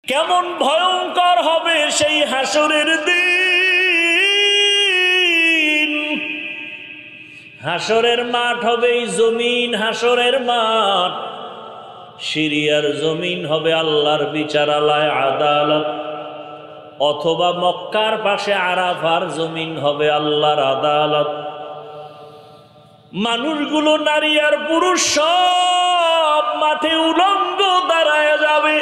কেমন ভয়ঙ্কর হবে সেই হাসরের দিন। হাসরের মাঠ হবে এই জমিন, হাসরের মাঠ সিরিয়ার জমিন হবে আল্লাহর বিচারালয় আদালত, অথবা মক্কার পাশে আরাফার জমিন হবে আল্লাহর আদালত। মানুষগুলো নারী আর পুরুষ সব মাঠে উলঙ্গ দাঁড়ায় যাবে।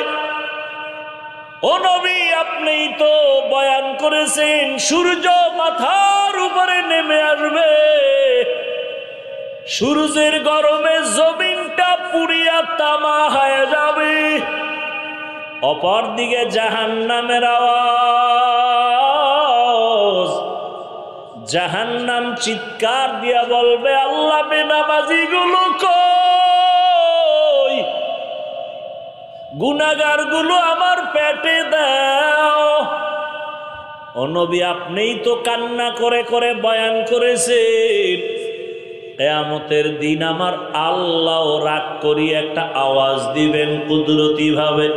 ও নবী, আপনি তো বয়ান করেছেন সূর্য মাথার উপরে নেমে আসবে, সূর্যের গরমে জমিনটা পুড়িয়া তামা হয়ে যাবে। অপরদিকে জাহান্নামের আওয়াজ, জাহান্নাম চিৎকার দিয়া বলবে, আল্লাহ বেনামাজি গুলো কই, গুনাহগার গুলো আমার পেটে দাও। ও নবী, আপনিই তো কান্না করে করে বয়ান করেছেন কিয়ামতের দিন আমার আল্লাহ রাগ করি একটা আওয়াজ দিবেন কুদরতি ভাবে,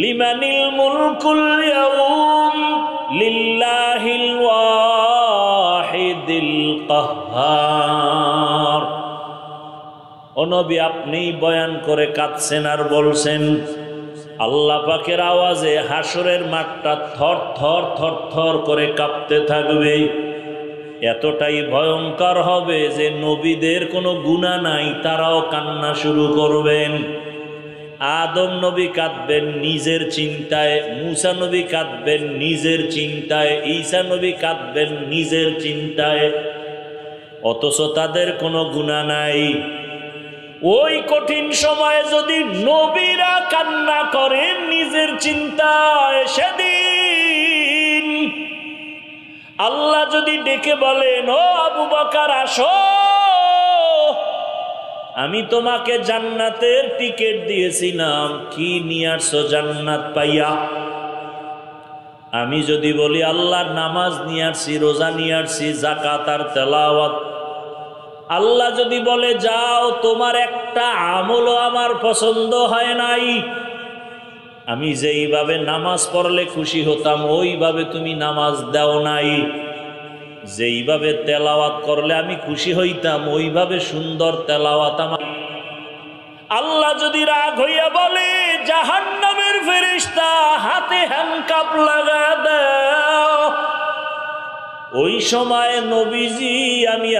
লিমানিল মুলকুল ইয়াউম লিল্লাহিল ওয়াহিদিল কাহ্হার। ও নবী, আপনিই বয়ান করে কাঁদছেন আর বলছেন আল্লাহ পাকের আওয়াজে হাসরের মাঠটা থর থর থর থর করে কাঁপতে থাকবে। এতটাই ভয়ঙ্কর হবে যে নবীদের কোনো গুনাহ নাই, তারাও কান্না শুরু করবেন। আদম নবী কাঁদবেন নিজের চিন্তায়, মূসা নবী কাঁদবেন নিজের চিন্তায়, ঈসা নবী কাঁদবেন নিজের চিন্তায়, অথচ তাদের কোনো গুনাহ নাই। ওই কঠিন সময়ে যদি নবীরা কান্না করেন নিজের চিন্তায়, সেদিন আল্লাহ যদি ডেকে বলেন, ও আবু বকর আসো, আমি তোমাকে জান্নাতের টিকিট দিয়েছিলাম, কি নিয়ে আসছো জান্নাত পাইয়া? আমি যদি বলি আল্লাহর নামাজ নিয়ে আসছি, রোজা নিয়ে আসছি, যাকাত আর তেলাওয়াত, আল্লাহ যদি বলে যাও, তোমার একটা আমলও আমার পছন্দ হয় নাই, আমি যেইভাবে নামাজ পড়লে খুশি হতাম ওইভাবে তুমি নামাজ দাও নাই, যেইভাবে তেলাওয়াত করলে আমি খুশি হইতাম ওইভাবে সুন্দর তেলাওয়াত আমার। আল্লাহ যদি রাগ হইয়া বলে জাহান্নামের ফেরেশতা হাতে হ্যান্ডকাপ লাগা দাও, ওই সময় নবীজি আমি